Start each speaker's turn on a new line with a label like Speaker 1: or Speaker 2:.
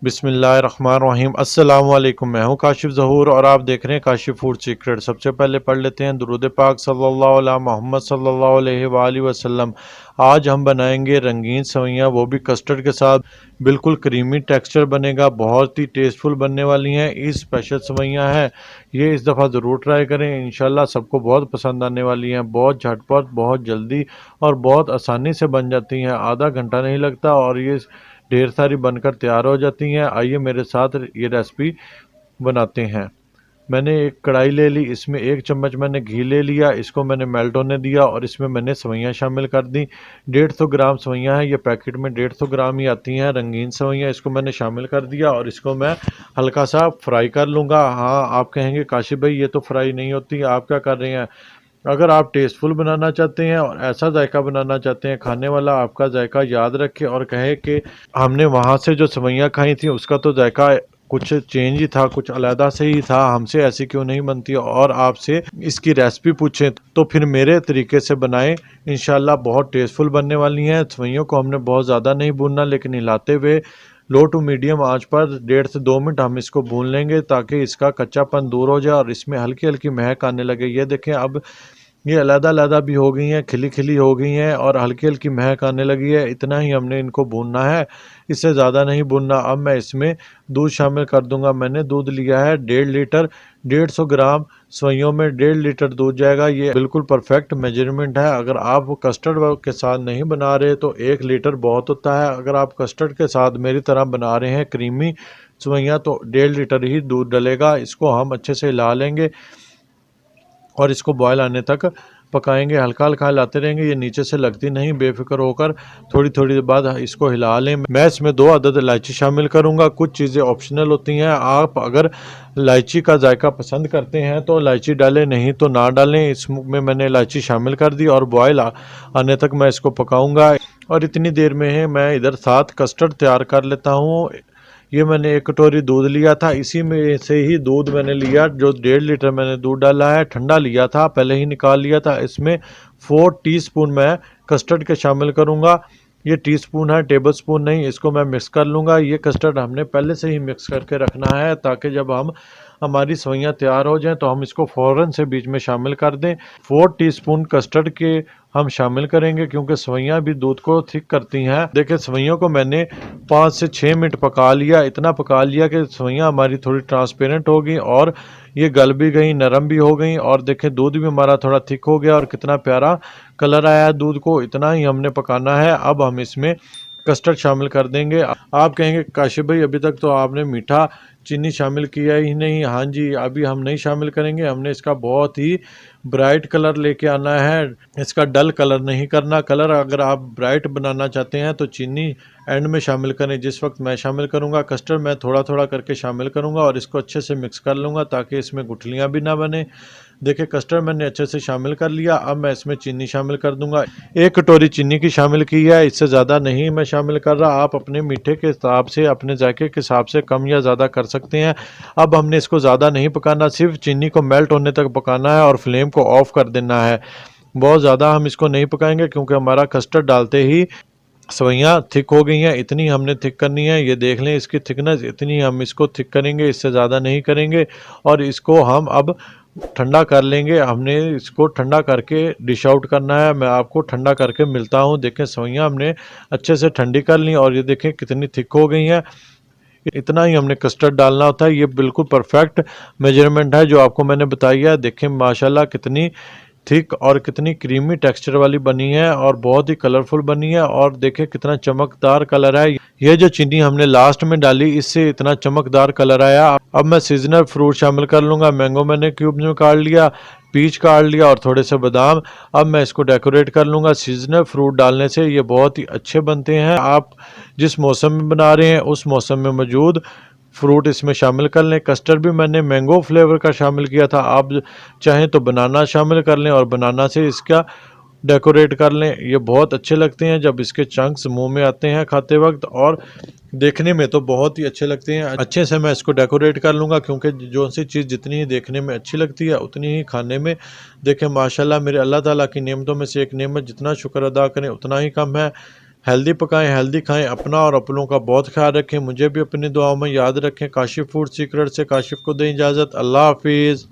Speaker 1: बिस्मिल्लाहिर्रहमानिर्रहीम। अस्सलाम वालेकुम। मैं हूँ काशिफ ज़हूर और आप देख रहे हैं काशिफ फूड सीक्रेट। सबसे पहले पढ़ लेते हैं दुरूद पाक सल्लल्लाहु अला मोहम्मद सल्लल्लाहु अलैहि वालैहि वसल्लम। आज हम बनाएंगे रंगीन सवैयाँ, वो भी कस्टर्ड के साथ। बिल्कुल क्रीमी टेक्सचर बनेगा, बहुत ही टेस्टफुल बनने वाली हैं। ये स्पेशल सवैयाँ हैं, ये इस दफ़ा ज़रूर ट्राई करें। इंशाल्लाह सबको बहुत पसंद आने वाली हैं। बहुत झटपट, बहुत जल्दी और बहुत आसानी से बन जाती हैं। आधा घंटा नहीं लगता और ये ढेर सारी बनकर तैयार हो जाती हैं। आइए मेरे साथ ये रेसिपी बनाते हैं। मैंने एक कढ़ाई ले ली, इसमें 1 चम्मच मैंने घी ले लिया, इसको मैंने मेल्ट होने दिया और इसमें मैंने सवैयाँ शामिल कर दी। 150 ग्राम सवैयाँ हैं, ये पैकेट में 150 ग्राम ही आती हैं रंगीन सवैयाँ। इसको मैंने शामिल कर दिया और इसको मैं हल्का सा फ्राई कर लूँगा। हाँ, आप कहेंगे काशिफ भाई ये तो फ्राई नहीं होती, आप क्या कर रहे हैं? अगर आप टेस्टफुल बनाना चाहते हैं और ऐसा जायका बनाना चाहते हैं, खाने वाला आपका जायका याद रखे और कहे कि हमने वहाँ से जो सेवइयाँ खाई थी उसका तो जायका कुछ चेंज ही था, कुछ अलहदा से ही था, हमसे ऐसी क्यों नहीं बनती, और आपसे इसकी रेसिपी पूछें तो फिर मेरे तरीके से बनाएं। इंशाल्लाह बहुत टेस्टफुल बनने वाली हैं। सेवइयों को हमने बहुत ज़्यादा नहीं भूनना, लेकिन हिलाते हुए लो टू मीडियम आंच पर 1.5 से 2 मिनट हम इसको भून लेंगे ताकि इसका कच्चापन दूर हो जाए और इसमें हल्की हल्की महक आने लगे। ये देखें, अब ये अलग-अलग भी हो गई हैं, खिली-खिली हो गई हैं और हल्की-हल्की महक आने लगी है। इतना ही हमने इनको भूनना है, इससे ज़्यादा नहीं भूनना। अब मैं इसमें दूध शामिल कर दूँगा। मैंने दूध लिया है 1.5 लीटर, 150 ग्राम सेवइयों में 1.5 लीटर दूध जाएगा। ये बिल्कुल परफेक्ट मेजरमेंट है। अगर आप कस्टर्ड के साथ नहीं बना रहे तो 1 लीटर बहुत होता है। अगर आप कस्टर्ड के साथ मेरी तरह बना रहे हैं क्रीमी सेवइयाँ तो 1.5 लीटर ही दूध डलेगा। इसको हम अच्छे से हिला लेंगे और इसको बॉयल आने तक पकाएंगे। हल्का हल्का हिलाते रहेंगे, ये नीचे से लगती नहीं। बेफिक्र होकर थोड़ी थोड़ी देर बाद इसको हिला लें। मैं इसमें 2 अदद इलायची शामिल करूंगा। कुछ चीज़ें ऑप्शनल होती हैं, आप अगर इलायची का जायका पसंद करते हैं तो इलायची डालें, नहीं तो ना डालें। इसमें मैंने इलायची शामिल कर दी और बॉयल आने तक मैं इसको पकाऊंगा। और इतनी देर में है मैं इधर साथ कस्टर्ड तैयार कर लेता हूँ। ये मैंने 1 कटोरी दूध लिया था, इसी में से ही दूध मैंने लिया, जो 1.5 लीटर मैंने दूध डाला है ठंडा लिया था, पहले ही निकाल लिया था। इसमें 4 टीस्पून मैं कस्टर्ड के शामिल करूँगा। ये टीस्पून है, टेबल स्पून नहीं। इसको मैं मिक्स कर लूँगा। ये कस्टर्ड हमने पहले से ही मिक्स करके रखना है ताकि जब हमारी सेवइयाँ तैयार हो जाएं तो हम इसको फ़ौरन से बीच में शामिल कर दें। 4 टीस्पून कस्टर्ड के हम शामिल करेंगे क्योंकि सेवइयाँ भी दूध को थिक करती हैं। देखिए, सेवइयों को मैंने 5 से 6 मिनट पका लिया। इतना पका लिया कि सेवइयाँ हमारी थोड़ी ट्रांसपेरेंट हो गई और ये गल भी गई, नरम भी हो गई। और देखें, दूध भी हमारा थोड़ा थिक हो गया और कितना प्यारा कलर आया है दूध को। इतना ही हमने पकाना है। अब हम इसमें कस्टर्ड शामिल कर देंगे। आप कहेंगे काशिफ भाई अभी तक तो आपने मीठा चीनी शामिल किया ही नहीं। हाँ जी, अभी हम नहीं शामिल करेंगे। हमने इसका बहुत ही ब्राइट कलर लेके आना है, इसका डल कलर नहीं करना। कलर अगर आप ब्राइट बनाना चाहते हैं तो चीनी एंड में शामिल करें, जिस वक्त मैं शामिल करूंगा। कस्टर्ड मैं थोड़ा थोड़ा करके शामिल करूंगा और इसको अच्छे से मिक्स कर लूँगा ताकि इसमें गुठलियाँ भी ना बने। देखिए, कस्टर्ड मैंने अच्छे से शामिल कर लिया। अब मैं इसमें चीनी शामिल कर दूंगा। 1 कटोरी चीनी की शामिल की है, इससे ज़्यादा नहीं मैं शामिल कर रहा। आप अपने मीठे के हिसाब से, अपने जायके के हिसाब से कम या ज़्यादा कर सकते हैं। अब हमने इसको ज़्यादा नहीं पकाना, सिर्फ चीनी को मेल्ट होने तक पकाना है और फ्लेम को ऑफ कर देना है। बहुत ज़्यादा हम इसको नहीं पकाएंगे क्योंकि हमारा कस्टर्ड डालते ही सेवइयाँ थिक हो गई हैं। इतनी हमने थिक करनी है, ये देख लें इसकी थिकनेस, इतनी हम इसको थिक करेंगे, इससे ज़्यादा नहीं करेंगे। और इसको हम अब ठंडा कर लेंगे। हमने इसको ठंडा करके डिश आउट करना है। मैं आपको ठंडा करके मिलता हूँ। देखें, सेवइयाँ हमने अच्छे से ठंडी कर ली और ये देखें कितनी थिक हो गई हैं। इतना ही हमने कस्टर्ड डालना होता है। ये बिल्कुल परफेक्ट मेजरमेंट है जो आपको मैंने बताई है। देखें माशाल्लाह कितनी थिक और कितनी क्रीमी टेक्सचर वाली बनी है और बहुत ही कलरफुल बनी है। और देखें कितना चमकदार कलर है। ये जो चीनी हमने लास्ट में डाली, इससे इतना चमकदार कलर आया। अब मैं सीजनल फ्रूट शामिल कर लूँगा। मैंगो मैंने क्यूब में काट लिया, पीच काट लिया और थोड़े से बादाम। अब मैं इसको डेकोरेट कर लूँगा। सीजनल फ्रूट डालने से ये बहुत ही अच्छे बनते हैं। आप जिस मौसम में बना रहे हैं उस मौसम में मौजूद फ्रूट इसमें शामिल कर लें। कस्टर्ड भी मैंने मैंगो फ्लेवर का शामिल किया था, आप चाहें तो बनाना शामिल कर लें और बनाना से इसका डेकोरेट कर लें। ये बहुत अच्छे लगते हैं जब इसके चंक्स मुंह में आते हैं खाते वक्त, और देखने में तो बहुत ही अच्छे लगते हैं। अच्छे से मैं इसको डेकोरेट कर लूँगा क्योंकि जो सी चीज़ जितनी ही देखने में अच्छी लगती है उतनी ही खाने में। देखें माशाल्लाह, मेरे अल्लाह ताला की नेमतों में से एक नेमत, जितना शुक्र अदा करें उतना ही कम है। हेल्दी पकाएं, हेल्दी खाएं, अपना और अपनों का बहुत ख्याल रखें। मुझे भी अपनी दुआओं में याद रखें। काशिफ फूड सीक्रेट से काशिफ को दें इजाज़त। अल्लाह हाफिज़।